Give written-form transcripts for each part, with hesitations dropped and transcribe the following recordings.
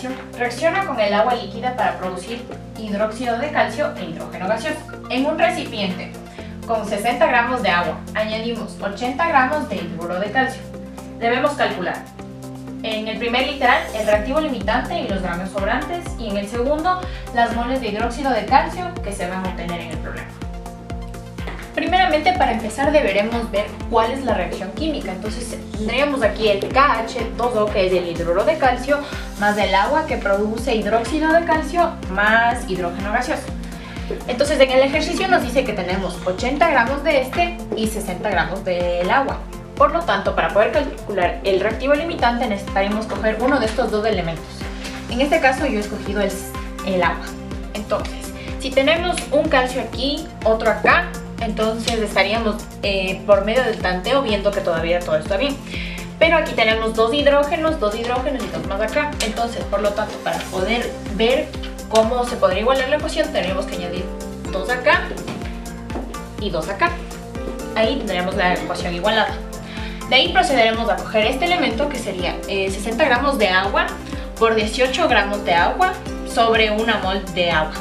calcio reacciona con el agua líquida para producir hidróxido de calcio e hidrógeno gaseoso. En un recipiente con 60 gramos de agua añadimos 80 gramos de hidruro de calcio. Debemos calcular en el primer literal el reactivo limitante y los gramos sobrantes, y en el segundo las moles de hidróxido de calcio que se van a obtener en el problema. Primeramente, para empezar, deberemos ver cuál es la reacción química. Entonces tendríamos aquí el KH2O, que es el hidruro de calcio, más el agua que produce hidróxido de calcio más hidrógeno gaseoso. Entonces en el ejercicio nos dice que tenemos 80 gramos de este y 60 gramos del agua. Por lo tanto, para poder calcular el reactivo limitante necesitaremos coger uno de estos dos elementos. En este caso yo he escogido el agua. Entonces, si tenemos un calcio aquí, otro acá, entonces estaríamos por medio del tanteo viendo que todavía todo está bien. Pero aquí tenemos dos hidrógenos y dos más acá. Entonces, por lo tanto, para poder ver cómo se podría igualar la ecuación, tendríamos que añadir dos acá y dos acá. Ahí tendríamos la ecuación igualada. De ahí procederemos a coger este elemento, que sería 60 gramos de agua por 18 gramos de agua sobre una mol de agua.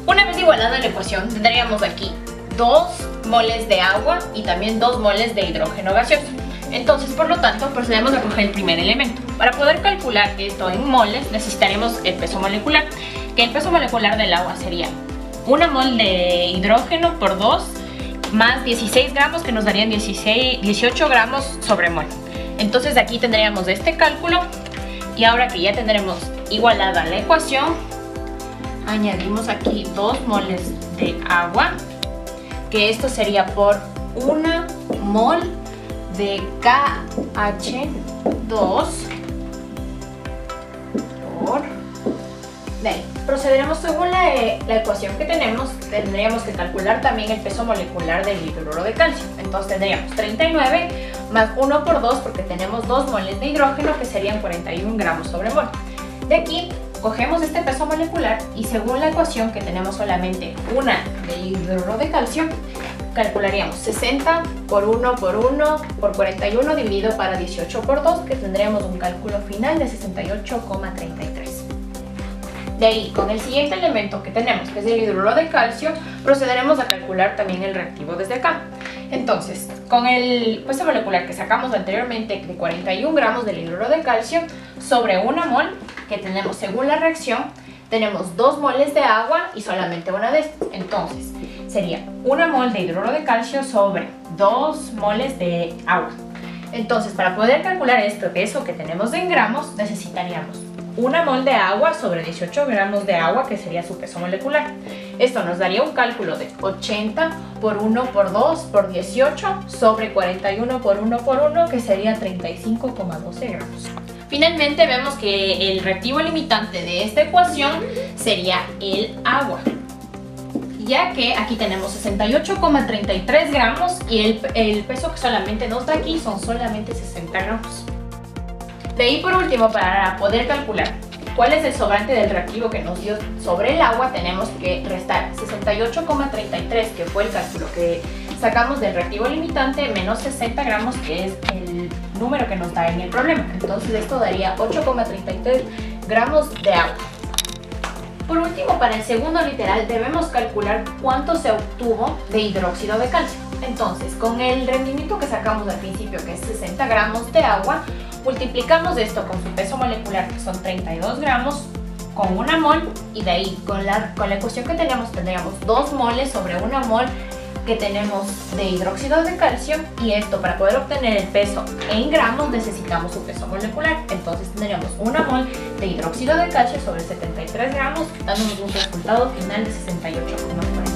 Una vez igualada la ecuación, tendríamos aquí 2 moles de agua y también 2 moles de hidrógeno gaseoso. Entonces, por lo tanto, procedemos a coger el primer elemento. Para poder calcular esto en moles, necesitaremos el peso molecular, que el peso molecular del agua sería una mol de hidrógeno por 2 más 16 gramos, que nos darían 18 gramos sobre mol. Entonces aquí tendríamos este cálculo, y ahora que ya tendremos igualada la ecuación, añadimos aquí 2 moles de agua, que esto sería por una mol de KH2 por... De ahí, procederemos según la ecuación que tenemos. Tendríamos que calcular también el peso molecular del hidruro de calcio. Entonces tendríamos 39 más 1 por 2, porque tenemos 2 moles de hidrógeno, que serían 41 gramos sobre mol. De aquí cogemos este peso molecular y según la ecuación, que tenemos solamente una de hidruro de calcio, calcularíamos 60 por 1 por 1 por 41 dividido para 18 por 2, que tendríamos un cálculo final de 68,33. De ahí, con el siguiente elemento que tenemos, que es el hidruro de calcio, procederemos a calcular también el reactivo desde acá. Entonces, con el peso molecular que sacamos anteriormente de 41 gramos del hidruro de calcio sobre una mol, que tenemos según la reacción, tenemos 2 moles de agua y solamente una de estas. Entonces, sería una mol de hidruro de calcio sobre 2 moles de agua. Entonces, para poder calcular este peso que tenemos en gramos, necesitaríamos una mol de agua sobre 18 gramos de agua, que sería su peso molecular. Esto nos daría un cálculo de 80 por 1 por 2 por 18 sobre 41 por 1 por 1, que sería 35,12 gramos. Finalmente vemos que el reactivo limitante de esta ecuación sería el agua, ya que aquí tenemos 68,33 gramos y el peso que solamente nos da aquí son solamente 60 gramos. De ahí, por último, para poder calcular cuál es el sobrante del reactivo que nos dio sobre el agua, tenemos que restar 68,33, que fue el cálculo que sacamos del reactivo limitante, menos 60 gramos, que es el número que nos da en el problema. Entonces esto daría 8,33 gramos de agua. Por último, para el segundo literal debemos calcular cuánto se obtuvo de hidróxido de calcio. Entonces, con el rendimiento que sacamos al principio, que es 60 gramos de agua, multiplicamos esto con su peso molecular, que son 32 gramos, con una mol, y de ahí con la ecuación que tenemos tendríamos 2 moles sobre una mol que tenemos de hidróxido de calcio, y esto, para poder obtener el peso en gramos, necesitamos su peso molecular. Entonces tendríamos una mol de hidróxido de calcio sobre 73 gramos, dándonos un resultado final de 68,40.